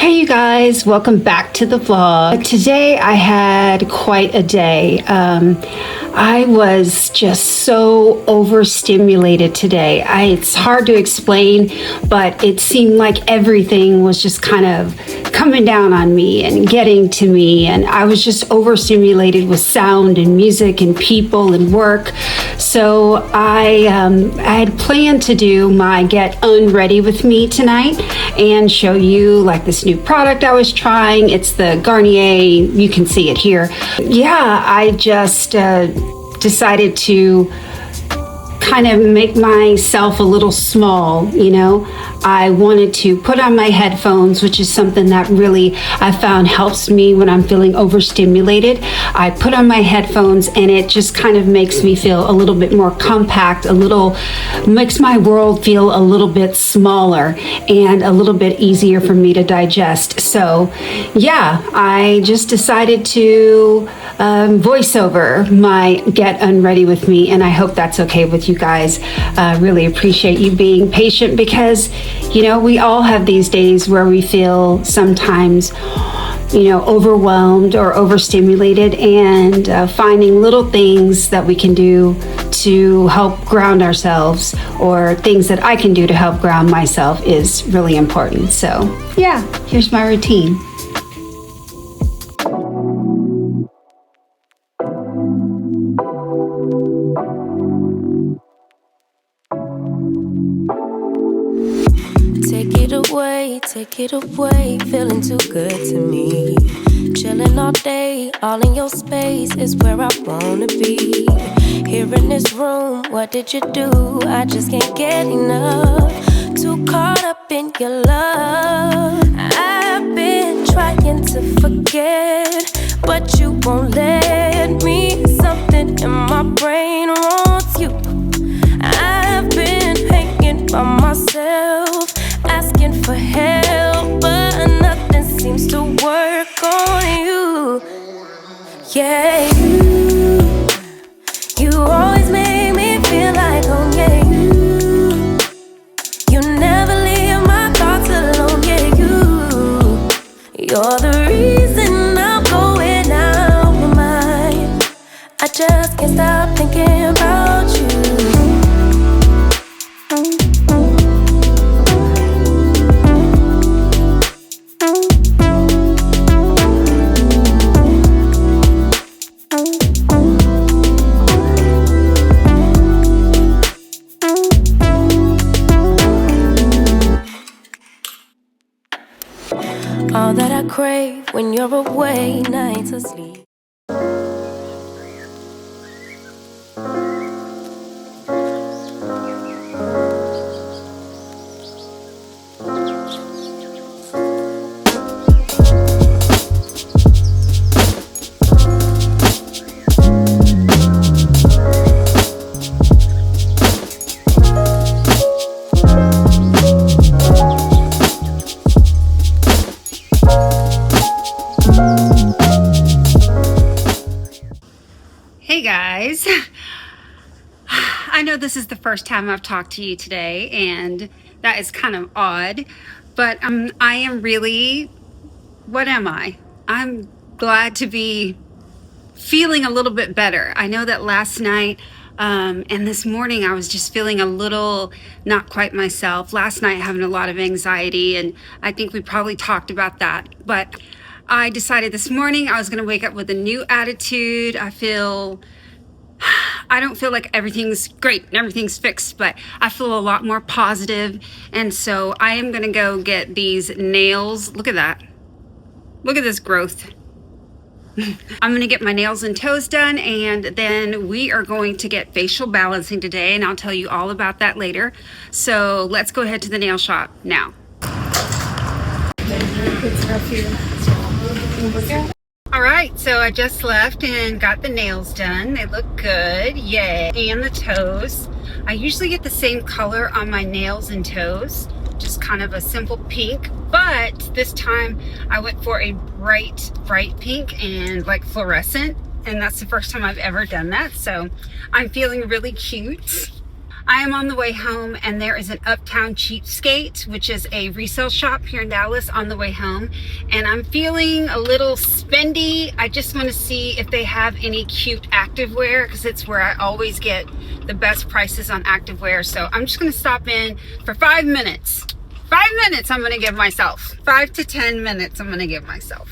Hey you guys, welcome back to the vlog. Today I had quite a day. I was just so overstimulated today. It's hard to explain, but it seemed like everything was just kind of coming down on me and getting to me, and I was just overstimulated with sound and music and people and work. So I had planned to do my get unready with me tonight and show you like this new product I was trying. It's the Garnier, you can see it here. Yeah, I just decided to kind of make myself a little small, you know. I wanted to put on my headphones, which is something that really I found helps me when I'm feeling overstimulated. I put on my headphones and it just kind of makes me feel a little bit more compact, makes my world feel a little bit smaller and a little bit easier for me to digest. So yeah, I just decided to voice over my get unready with me, and I hope that's okay with you guys. Really appreciate you being patient, because you know, we all have these days where we feel sometimes, you know, overwhelmed or overstimulated, and finding little things that we can do to help ground ourselves, or things that I can do to help ground myself, is really important. So yeah, here's my routine. Take it away, feeling too good to me. Chilling all day, all in your space is where I wanna be. Here in this room, what did you do? I just can't get enough. Too caught up in your love. I've been trying to forget, but you won't let me. Something in my brain wants you. I've been hanging by myself, asking for help, but nothing seems to work on you. Yeah, you always make me feel like home. Yeah, you never leave my thoughts alone. Yeah, you're the reason I'm going out my mind. I just can't stop thinking about you. All that I crave when you're away, nights asleep. Hey guys, I know this is the first time I've talked to you today, and that is kind of odd, but I am really, what am I? I'm glad to be feeling a little bit better. I know that last night and this morning I was just feeling a little not quite myself. Last night having a lot of anxiety, and I think we probably talked about that, but I decided this morning I was going to wake up with a new attitude. I don't feel like everything's great and everything's fixed, but I feel a lot more positive. And so I am going to go get these nails. Look at that. Look at this growth. I'm going to get my nails and toes done, and then we are going to get facial balancing today, and I'll tell you all about that later. So let's go ahead to the nail shop now. All right, so I just left and got the nails done. They look good, yay. And the toes. I usually get the same color on my nails and toes, just kind of a simple pink, but this time I went for a bright pink and like fluorescent, and that's the first time I've ever done that, so I'm feeling really cute. I am on the way home, and there is an Uptown Cheapskate, which is a resale shop here in Dallas, on the way home, and I'm feeling a little spendy. I just want to see if they have any cute activewear, because it's where I always get the best prices on activewear. So I'm just going to stop in for 5 minutes. 5 minutes I'm going to give myself. 5 to 10 minutes I'm going to give myself.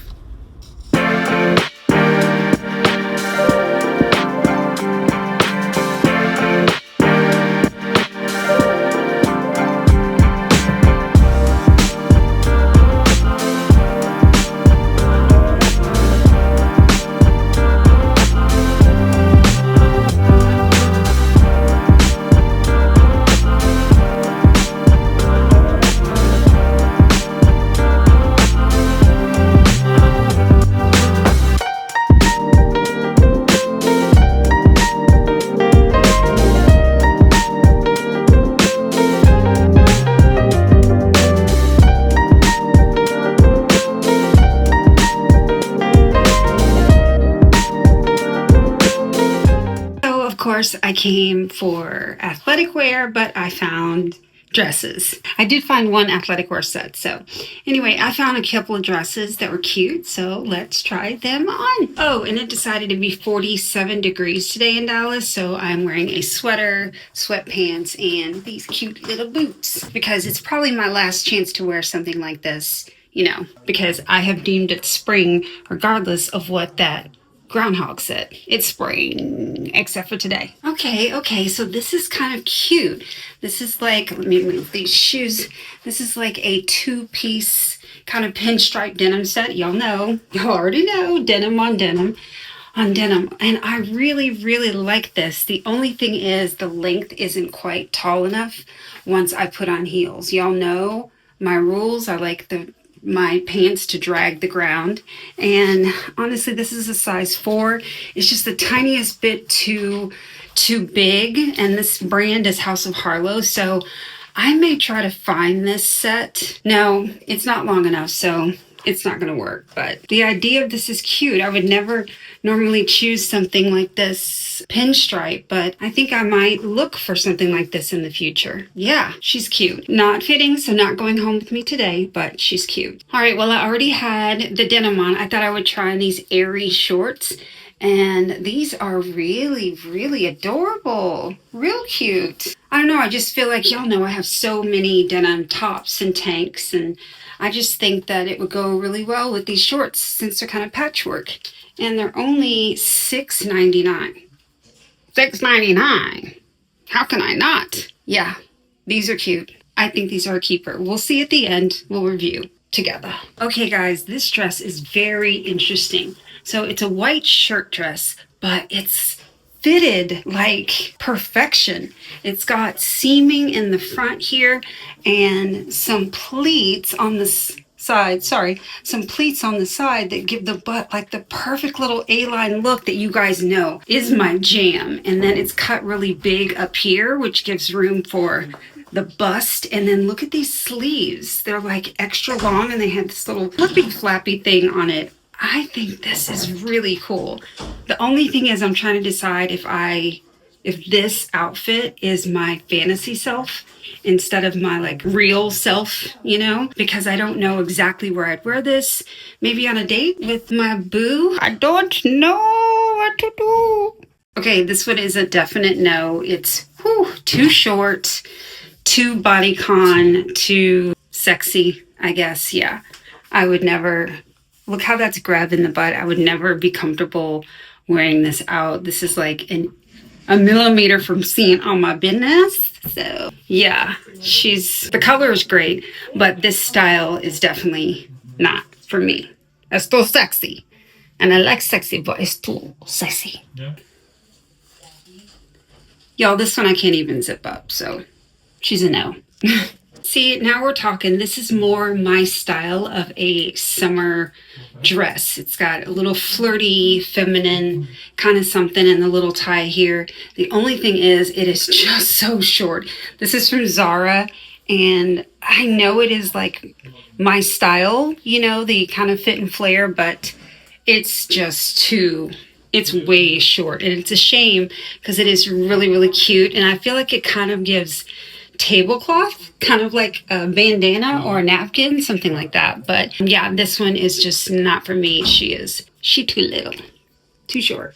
Of course, I came for athletic wear, but I found dresses. I did find one athletic wear set. So anyway, I found a couple of dresses that were cute. So let's try them on. Oh, and it decided to be 47 degrees today in Dallas. So I'm wearing a sweater, sweatpants, and these cute little boots because it's probably my last chance to wear something like this, you know, because I have deemed it spring regardless of what that groundhog said. It's spring, except for today. Okay, so this is kind of cute. This is like, let me move these shoes. This is like a two-piece kind of pinstripe denim set. Y'all already know, denim on denim on denim. And I really like this. The only thing is the length isn't quite tall enough once I put on heels. Y'all know my rules. I like my pants to drag the ground, and honestly this is a size 4. It's just the tiniest bit too big, and this brand is House of Harlow, so I may try to find this set. No, it's not long enough, so it's not going to work, but the idea of this is cute. I would never normally choose something like this pinstripe, but I think I might look for something like this in the future. Yeah, she's cute. Not fitting, so not going home with me today, but she's cute. All right, well, I already had the denim on. I thought I would try on these airy shorts, and these are really adorable. Real cute. I don't know, I just feel like, y'all know I have so many denim tops and tanks, and I just think that it would go really well with these shorts since they're kind of patchwork. And they're only $6.99. $6.99. How can I not? Yeah, these are cute. I think these are a keeper. We'll see at the end. We'll review together. Okay, guys, this dress is very interesting. So it's a white shirt dress, but it's fitted like perfection. It's got seaming in the front here and some pleats on the side. Some pleats on the side that give the butt like the perfect little A-line look that you guys know is my jam. And then it's cut really big up here, which gives room for the bust. And then look at these sleeves. They're like extra long, and they have this little flappy thing on it. I think this is really cool. The only thing is I'm trying to decide if this outfit is my fantasy self instead of my like real self, you know, because I don't know exactly where I'd wear this. Maybe on a date with my boo. I don't know what to do. Okay, this one is a definite no. It's too short, too bodycon, too sexy, I guess. Yeah, I would never. Look how that's grabbing the butt. I would never be comfortable wearing this out. This is like a millimeter from seeing all my business. So yeah, the color is great, but this style is definitely not for me. It's too sexy. And I like sexy, but it's too sexy. Yeah. Y'all, this one I can't even zip up, so she's a no. See, now we're talking. This is more my style of a summer dress. It's got a little flirty, feminine kind of something in the little tie here. The only thing is, it is just so short. This is from Zara, and I know it is like my style, you know, the kind of fit and flare, but it's just too it's way short, and it's a shame because it is really, really cute. And I feel like it kind of gives tablecloth, kind of like a bandana or a napkin, something like that. But yeah, this one is just not for me. She too little, too short.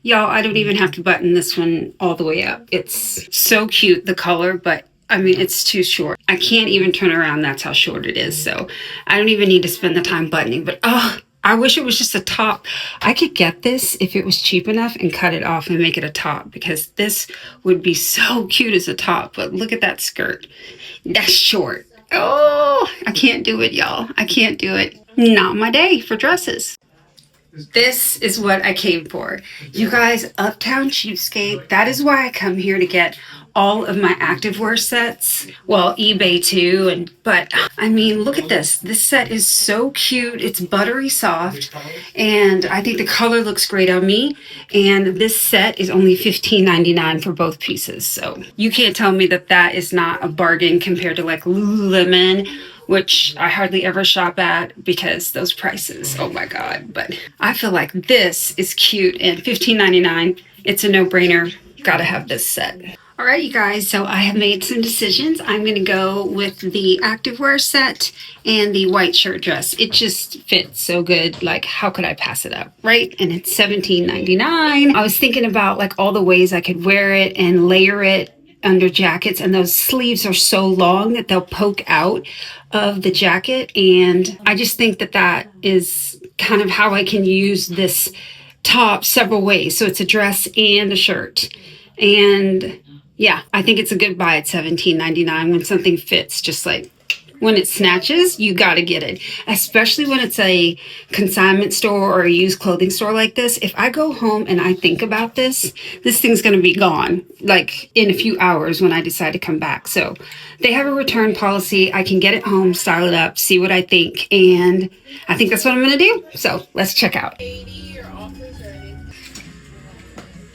Y'all, I don't even have to button this one all the way up. It's so cute, the color, but I mean, it's too short. I can't even turn around. That's how short it is. So I don't even need to spend the time buttoning, but oh, I wish it was just a top. I could get this if it was cheap enough and cut it off and make it a top, because this would be so cute as a top. But look at that skirt. That's short. Oh, I can't do it, y'all. I can't do it. Not my day for dresses. This is what I came for. You guys, Uptown Cheapskate, that is why I come here to get all of my activewear sets. Well, eBay too, but I mean, look at this. This set is so cute. It's buttery soft, and I think the color looks great on me. And this set is only $15.99 for both pieces. So you can't tell me that that is not a bargain compared to like Lululemon, which I hardly ever shop at because those prices, oh my God. But I feel like this is cute, and $15.99, it's a no-brainer. Gotta have this set. All right, you guys, so I have made some decisions. I'm gonna go with the activewear set and the white shirt dress. It just fits so good. Like, how could I pass it up, right? And it's $17.99. I was thinking about like all the ways I could wear it and layer it under jackets, and those sleeves are so long that they'll poke out of the jacket, and I just think that that is kind of how I can use this top several ways. So it's a dress and a shirt, and yeah, I think it's a good buy at $17.99 when something fits. Just like when it snatches, you got to get it, especially when it's a consignment store or a used clothing store like this. If I go home and I think about this thing's going to be gone like in a few hours when I decide to come back. So they have a return policy. I can get it home, style it up, see what I think, and I think that's what I'm going to do. So let's check out.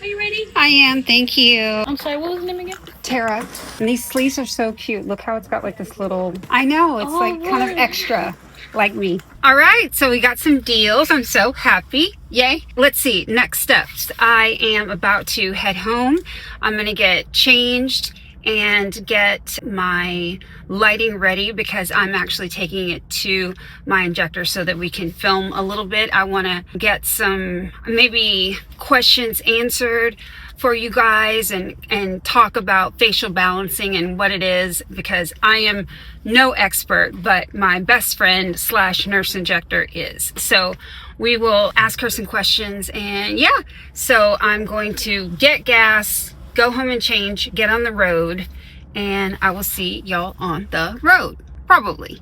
Are you ready? I am, thank you. I'm sorry, what was the name again? Tara. And these sleeves are so cute. Look how it's got like this little, I know, it's like kind of extra like me. All right, so we got some deals. I'm so happy. Yay. Let's see, next steps. I am about to head home. I'm gonna get changed and get my lighting ready because I'm actually taking it to my injector so that we can film a little bit. I want to get some maybe questions answered for you guys and talk about facial balancing and what it is, because I am no expert, but my best friend slash nurse injector is. So we will ask her some questions, and yeah, so I'm going to get gas, go home and change, get on the road, and I will see y'all on the road, probably.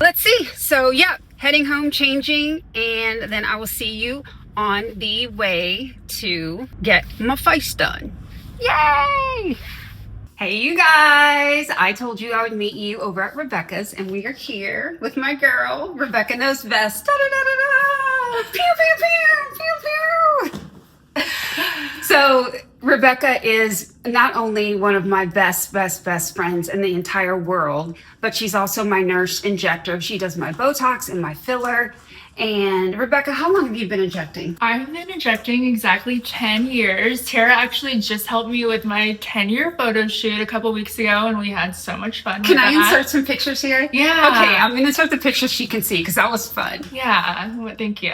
Let's see. So yeah, heading home, changing, and then I will see you on the way to get my face done. Yay! Hey you guys, I told you I would meet you over at Rebecca's, and we are here with my girl. Rebecca knows best. Da, da, da, da, da. Pew, pew, pew, pew, pew. So Rebecca is not only one of my best friends in the entire world, but she's also my nurse injector. She does my Botox and my filler. And Rebecca, how long have you been injecting? I've been injecting exactly 10 years. Tara actually just helped me with my 10-year photo shoot a couple weeks ago, and we had so much fun. Can I insert some pictures here? Yeah. Okay, I'm going to insert the pictures she can see because that was fun. Yeah, well, thank you.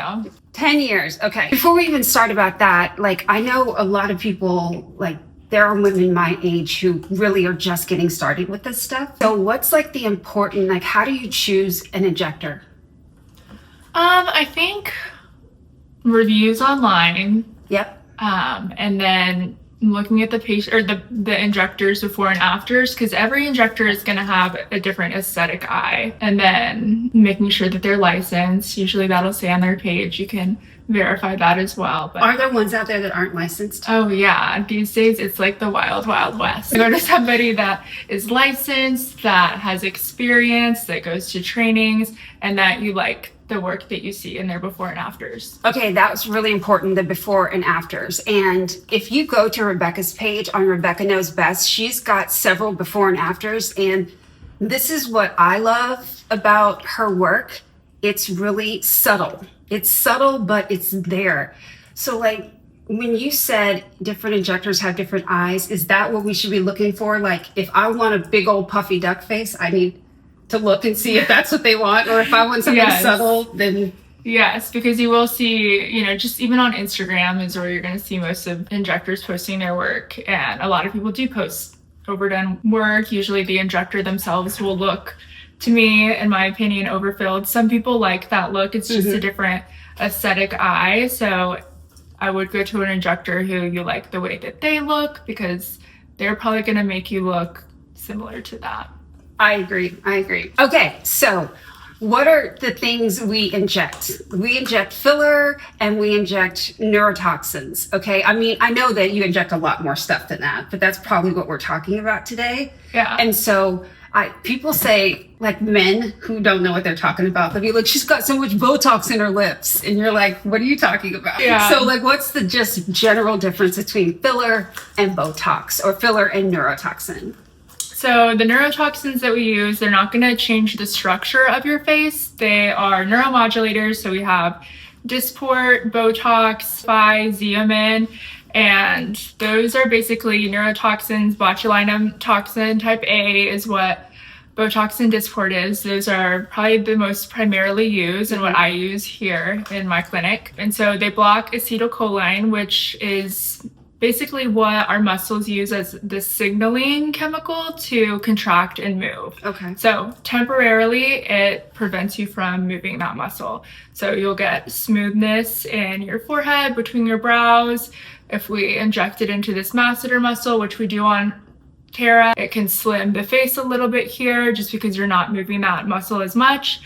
10 years. Okay. Before we even start about that, like, I know a lot of people, like, there are women my age who really are just getting started with this stuff. So what's like the important, like, how do you choose an injector? I think reviews online. Yep. And then looking at the patient or the injectors before and afters, because every injector is going to have a different aesthetic eye, and then making sure that they're licensed. Usually that'll say on their page. You can verify that as well. But are there ones out there that aren't licensed? Oh yeah, these days it's like the wild west. Go to somebody that is licensed, that has experience, that goes to trainings, and that you like the work that you see in their before and afters. Okay, that was really important, the before and afters. And if you go to Rebecca's page on Rebecca Knows Best, she's got several before and afters. And this is what I love about her work. It's really subtle. It's subtle, but it's there. So like when you said different injectors have different eyes, is that what we should be looking for? Like if I want a big old puffy duck face, I need to look and see if that's what they want, or if I want something subtle, then yes, because you will see, you know, just even on Instagram is where you're going to see most of injectors posting their work, and a lot of people do post overdone work. Usually the injector themselves will look, to me, in my opinion, overfilled. Some people like that look. It's just a different aesthetic eye. So I would go to an injector who you like the way that they look, because they're probably going to make you look similar to that. I agree. Okay, so what are the things we inject? We inject filler and we inject neurotoxins, okay? I mean, I know that you inject a lot more stuff than that, but that's probably what we're talking about today. Yeah. And so people say, like men who don't know what they're talking about, they'll be like, she's got so much Botox in her lips. And you're like, what are you talking about? Yeah. So like, what's the just general difference between filler and Botox, or filler and neurotoxin? So the neurotoxins that we use, they're not going to change the structure of your face. They are neuromodulators. So we have Dysport, Botox, Xeomin, and those are basically neurotoxins. Botulinum toxin type A is what Botox and Dysport is. Those are probably the most primarily used and what I use here in my clinic. And so they block acetylcholine, which is basically what our muscles use as the signaling chemical to contract and move. Okay. So temporarily, it prevents you from moving that muscle. So you'll get smoothness in your forehead, between your brows. If we inject it into this masseter muscle, which we do on Tara, it can slim the face a little bit here just because you're not moving that muscle as much.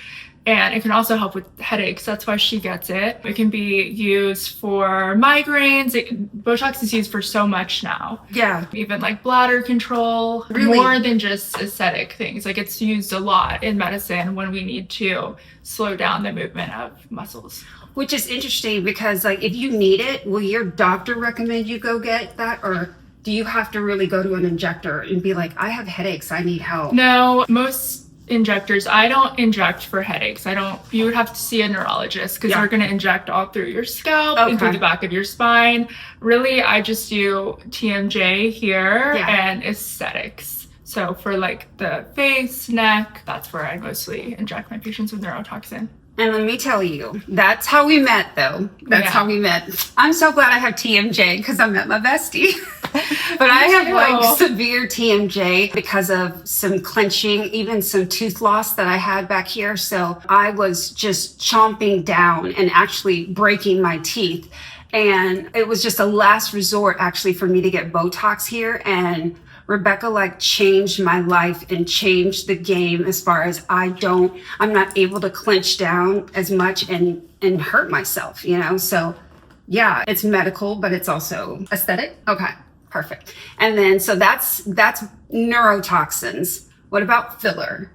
And it can also help with headaches. That's why she gets it. It can be used for migraines. Botox is used for so much now. Yeah. Even like bladder control, Really? More than just aesthetic things. Like it's used a lot in medicine when we need to slow down the movement of muscles. Which is interesting because like if you need it, will your doctor recommend you go get that, or do you have to really go to an injector and be like, I have headaches, I need help? No, most injectors, I don't inject for headaches. You would have to see a neurologist because they're going to inject all through your scalp and through the back of your spine. Really, I just do TMJ here and aesthetics. So for like the face, neck, that's where I mostly inject my patients with neurotoxin. And let me tell you, that's how we met though. That's how we met. I'm so glad I have TMJ because I met my bestie. But I have like severe TMJ because of some clenching, even some tooth loss that I had back here. So I was just chomping down and actually breaking my teeth. And it was just a last resort actually for me to get Botox here. And Rebecca like changed my life and changed the game as far as I'm not able to clench down as much and hurt myself, you know? So yeah, it's medical, but it's also aesthetic. Okay, perfect. And then, so that's neurotoxins. What about filler?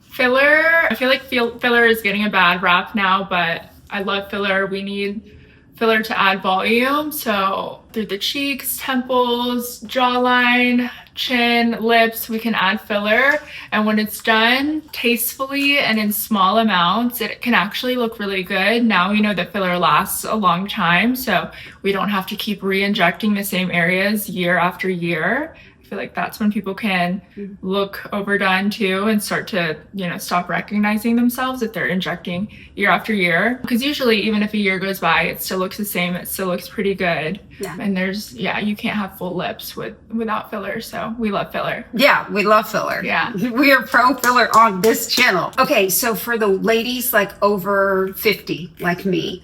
Filler, I feel like filler is getting a bad rap now, but I love filler. We need filler to add volume. So through the cheeks, temples, jawline, chin, lips, we can add filler. And when it's done tastefully and in small amounts, it can actually look really good. Now we know that filler lasts a long time, so we don't have to keep re-injecting the same areas year after year. I feel like that's when people can look overdone too and start to, stop recognizing themselves if they're injecting year after year. Because usually even if a year goes by, it still looks the same. It still looks pretty good. Yeah. And you can't have full lips without filler. So we love filler. Yeah, we love filler. Yeah. We are pro filler on this channel. Okay, so for the ladies like over 50, like me,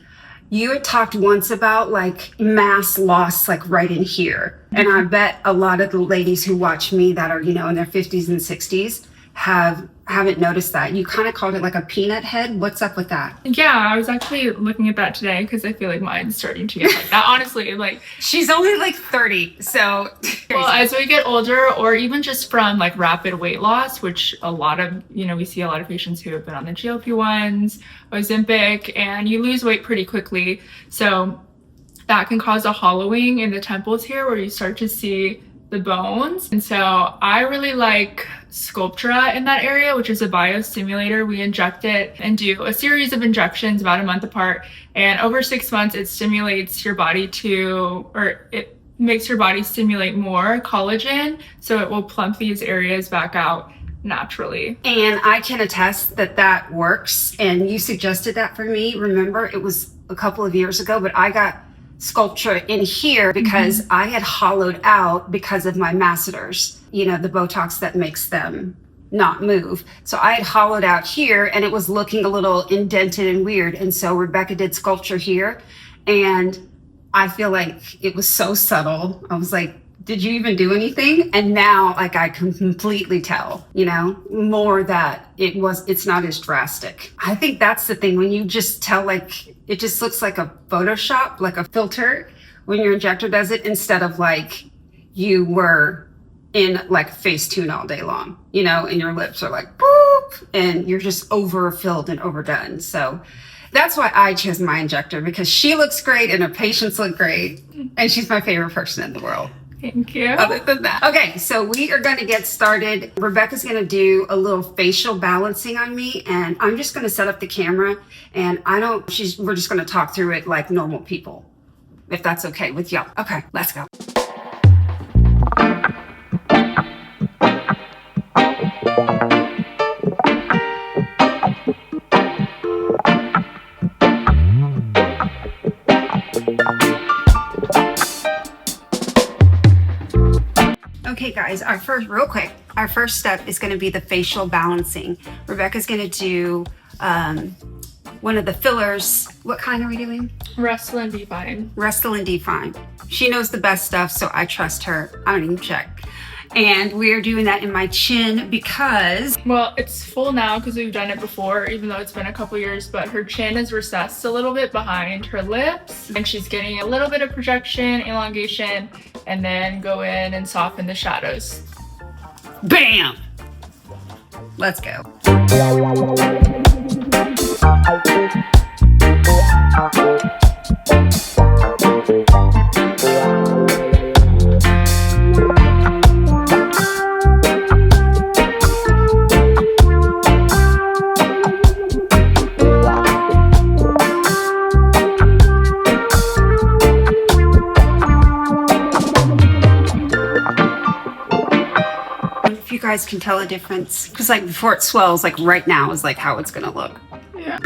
you had talked once about like mass loss, like right in here. And I bet a lot of the ladies who watch me that are, in their 50s and 60s haven't noticed that. You kind of called it like a peanut head. What's up with that? Yeah, I was actually looking at that today because I feel like mine's starting to get like that. Honestly, like She's only like 30, so well, as we get older, or even just from like rapid weight loss, which a lot of, we see a lot of patients who have been on the GLP-1s, Ozempic, and you lose weight pretty quickly. So that can cause a hollowing in the temples here where you start to see the bones. And so I really like Sculptra in that area, which is a biostimulator. We inject it and do a series of injections about a month apart. And over 6 months, it stimulates your body it makes your body stimulate more collagen. So it will plump these areas back out naturally. And I can attest that that works. And you suggested that for me. Remember, it was a couple of years ago, but I got Sculptra in here because I had hollowed out because of my masseters, the Botox that makes them not move. So I had hollowed out here and it was looking a little indented and weird. And so Rebecca did Sculptra here and I feel like it was so subtle. I was like, did you even do anything? And now like I can completely tell, more that it's not as drastic. I think that's the thing when you just tell like, it just looks like a Photoshop, like a filter when your injector does it instead of like you were in like Facetune all day long, and your lips are like boop and you're just overfilled and overdone. So that's why I chose my injector because she looks great and her patients look great and she's my favorite person in the world. Thank you. Other than that. Okay, so we are going to get started. Rebecca's going to do a little facial balancing on me, and I'm just going to set up the camera, and we're just going to talk through it like normal people, if that's okay with y'all. Okay, let's go. Okay guys, our first step is going to be the facial balancing. Rebecca's going to do one of the fillers. What kind are we doing? Restylane and Define. Restylane and Define. She knows the best stuff, so I trust her. I don't even check. And we are doing that in my chin because... Well, it's full now because we've done it before, even though it's been a couple years, but her chin is recessed a little bit behind her lips, and she's getting a little bit of projection, elongation, and then go in and soften the shadows. Bam! Let's go. If you guys can tell a difference, because like before it swells, like right now is like how it's gonna look. Yeah.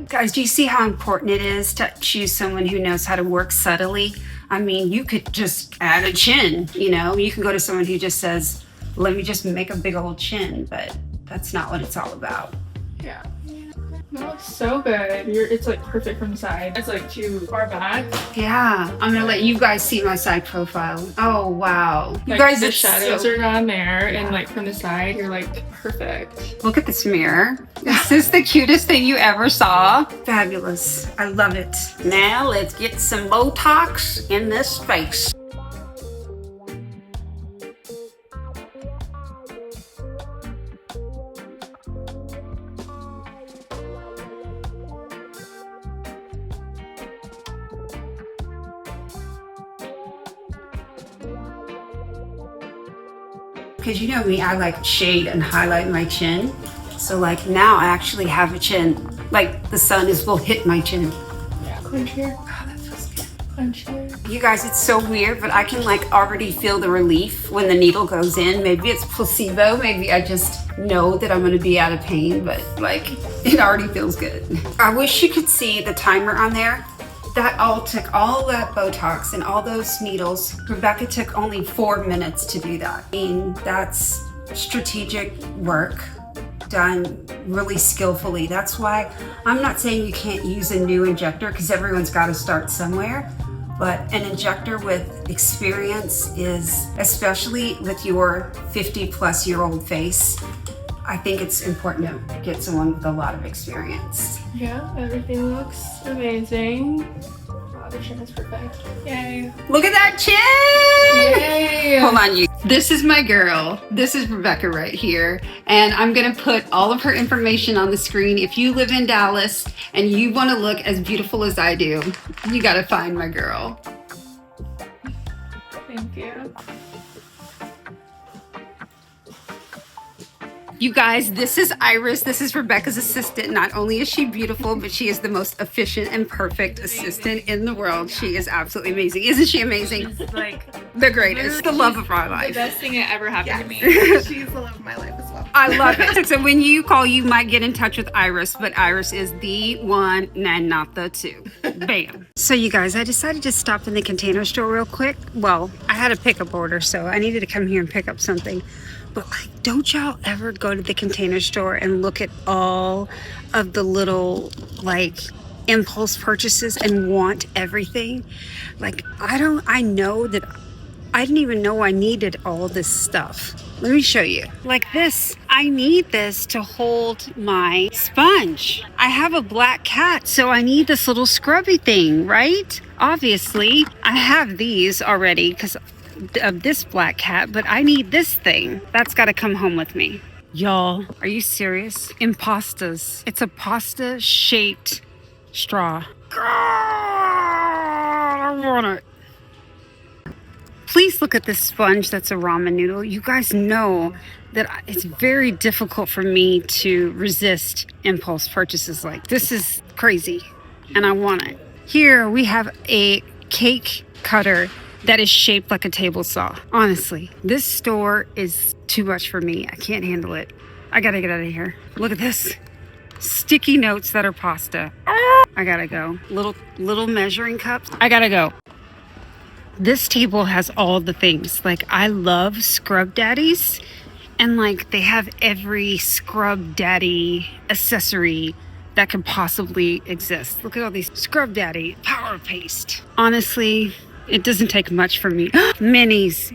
Guys, do you see how important it is to choose someone who knows how to work subtly? I mean, you could just add a chin, you can go to someone who just says, let me just make a big old chin, but that's not what it's all about. Yeah. That looks so good. It's like perfect from the side. It's like too far back. Yeah, I'm gonna let you guys see my side profile. Oh wow, you Like guys, the it's shadows so... are down there, and like from the side, you're like perfect. Look at this mirror. Is this the cutest thing you ever saw? Fabulous. I love it. Now let's get some Botox in this face. Because you know me, I like shade and highlight my chin. So like now I actually have a chin, like the sun will hit my chin. Yeah, clench here. Oh, that feels good. Clench here. You guys, it's so weird, but I can like already feel the relief when the needle goes in. Maybe it's placebo, maybe I just know that I'm gonna be out of pain, but like it already feels good. I wish you could see the timer on there. That all took all that Botox and all those needles. Rebecca took only 4 minutes to do that. I mean, that's strategic work done really skillfully. That's why I'm not saying you can't use a new injector, because everyone's got to start somewhere. But an injector with experience is, especially with your 50-plus-year-old face, I think it's important to get someone with a lot of experience. Yeah, everything looks amazing. Wow, the chin is perfect. Yay. Look at that chin! Yay! Hold on, you. This is my girl. This is Rebecca right here. And I'm gonna put all of her information on the screen. If you live in Dallas and you wanna look as beautiful as I do, you gotta find my girl. Thank you. You guys, this is Iris. This is Rebecca's assistant. Not only is she beautiful, but she is the most efficient and perfect assistant in the world. She is absolutely amazing. Isn't she amazing? She's like The greatest, the love of my the life. best thing that ever happened to me. She's the love of my life as well. I love it. So when you call, you might get in touch with Iris, but Iris is the one and not the two. Bam. So you guys, I decided to stop in the Container Store real quick. Well, I had a pickup order, so I needed to come here and pick up something. But like, don't y'all ever go to the Container Store and look at all of the little like impulse purchases and want everything? Like, I know that I didn't even know I needed all this stuff. Let me show you. Like this, I need this to hold my sponge. I have a black cat, so I need this little scrubby thing, right? Obviously, I have these already because of this black cat, but I need this thing. That's got to come home with me. Y'all, are you serious? Impastas. It's a pasta-shaped straw. God, I want it. Please look at this sponge that's a ramen noodle. You guys know that it's very difficult for me to resist impulse purchases. Like, this is crazy and I want it. Here we have a cake cutter that is shaped like a table saw. Honestly, this store is too much for me. I can't handle it. I gotta get out of here. Look at this. Sticky notes that are pasta. I gotta go. Little measuring cups. I gotta go. This table has all the things. Like, I love Scrub Daddies, and like they have every Scrub Daddy accessory that could possibly exist. Look at all these Scrub Daddy power paste. Honestly, it doesn't take much for me. Minis.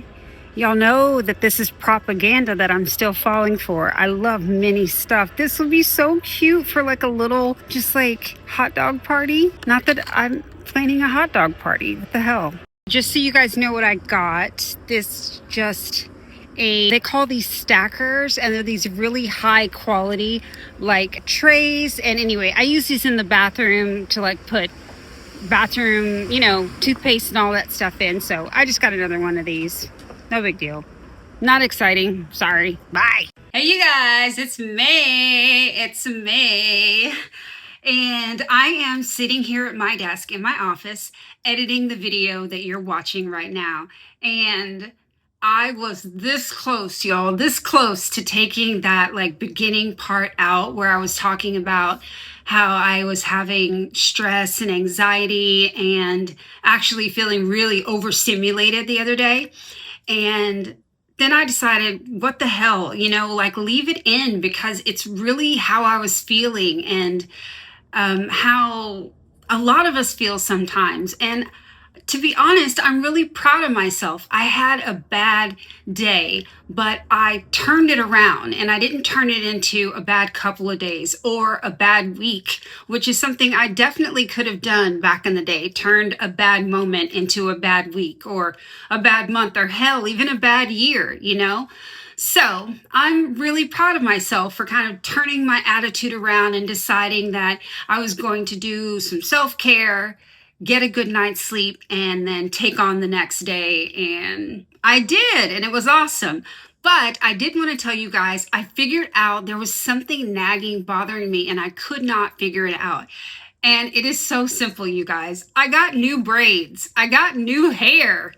Y'all know that this is propaganda that I'm still falling for. I love mini stuff. This will be so cute for like a little, just like hot dog party. Not that I'm planning a hot dog party. What the hell? Just so you guys know what I got, they call these stackers, and they're these really high quality like trays. And anyway, I use these in the bathroom to like put bathroom, toothpaste and all that stuff in. So I just got another one of these. No big deal. Not exciting. Sorry. Bye. Hey, you guys, it's May. And I am sitting here at my desk in my office editing the video that you're watching right now. And I was this close, y'all, this close to taking that like beginning part out where I was talking about how I was having stress and anxiety and actually feeling really overstimulated the other day. And then I decided, what the hell, leave it in, because it's really how I was feeling and how a lot of us feel sometimes. And to be honest, I'm really proud of myself. I had a bad day, but I turned it around, and I didn't turn it into a bad couple of days or a bad week, which is something I definitely could have done back in the day, turned a bad moment into a bad week or a bad month or hell, even a bad year, So I'm really proud of myself for kind of turning my attitude around and deciding that I was going to do some self-care, get a good night's sleep, and then take on the next day. And I did, and it was awesome. But I did want to tell you guys, I figured out there was something nagging, bothering me, and I could not figure it out. And it is so simple, you guys. I got new braids. I got new hair.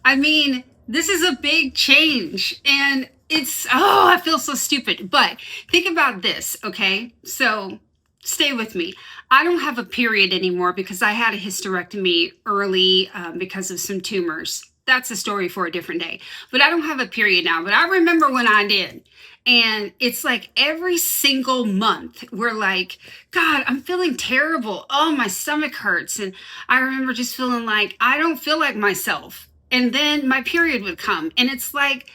I mean, this is a big change, and I feel so stupid. But think about this, okay? So stay with me. I don't have a period anymore because I had a hysterectomy early because of some tumors that's a story for a different day. But I don't have a period now, but I remember when I did. And it's like every single month we're like, God, I'm feeling terrible. Oh, my stomach hurts. And I remember just feeling like I don't feel like myself. And then my period would come. And it's like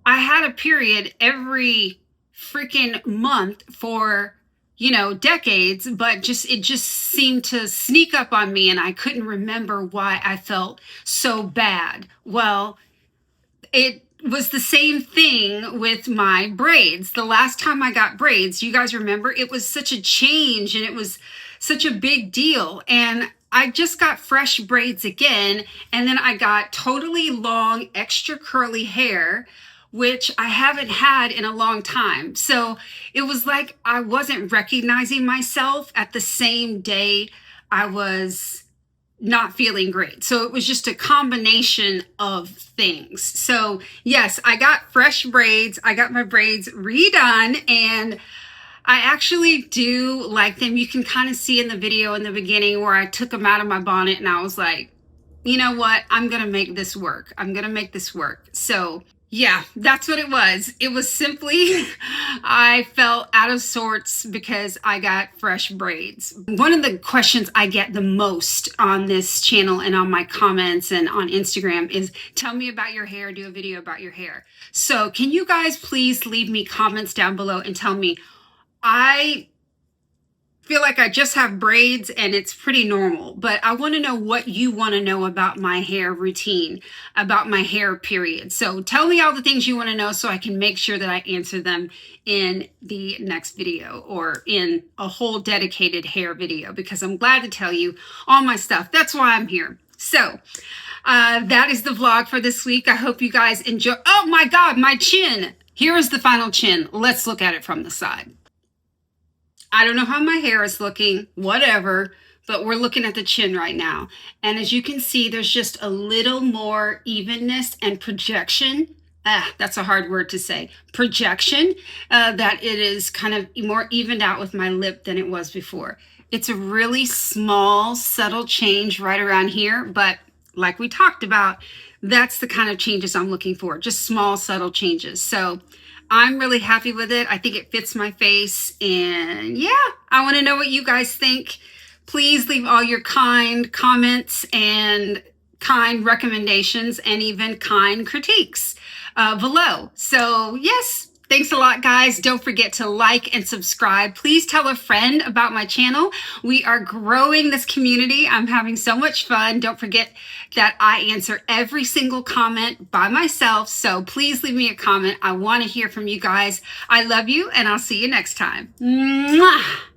I had a period every freaking month for, decades, but it just seemed to sneak up on me and I couldn't remember why I felt so bad. Well, it was the same thing with my braids. The last time I got braids, you guys remember, it was such a change and it was such a big deal. And I just got fresh braids again. And then I got totally long, extra curly hair, which I haven't had in a long time. So it was like I wasn't recognizing myself at the same day I was not feeling great. So it was just a combination of things. So yes, I got fresh braids. I got my braids redone and I actually do like them. You can kind of see in the video in the beginning where I took them out of my bonnet and I was like, you know what? I'm going to make this work. I'm going to make this work. So yeah, that's what it was. It was simply, I felt out of sorts because I got fresh braids. One of the questions I get the most on this channel and on my comments and on Instagram is, tell me about your hair, do a video about your hair. So can you guys please leave me comments down below and tell me, I feel like I just have braids and it's pretty normal, but I want to know what you want to know about my hair routine, about my hair period. So tell me all the things you want to know so I can make sure that I answer them in the next video or in a whole dedicated hair video, because I'm glad to tell you all my stuff. That's why I'm here. So that is the vlog for this week. I hope you guys enjoy. Oh my God, my chin. Here is the final chin. Let's look at it from the side. I don't know how my hair is looking, whatever, but we're looking at the chin right now. And as you can see, there's just a little more evenness and projection. That's a hard word to say. Projection, that it is kind of more evened out with my lip than it was before. It's a really small, subtle change right around here, but like we talked about, that's the kind of changes I'm looking for, just small, subtle changes. So I'm really happy with it. I think it fits my face. And yeah, I want to know what you guys think. Please leave all your kind comments and kind recommendations and even kind critiques below. So yes, thanks a lot, guys. Don't forget to like and subscribe. Please tell a friend about my channel. We are growing this community. I'm having so much fun. Don't forget that I answer every single comment by myself. So please leave me a comment. I want to hear from you guys. I love you and I'll see you next time. Mwah!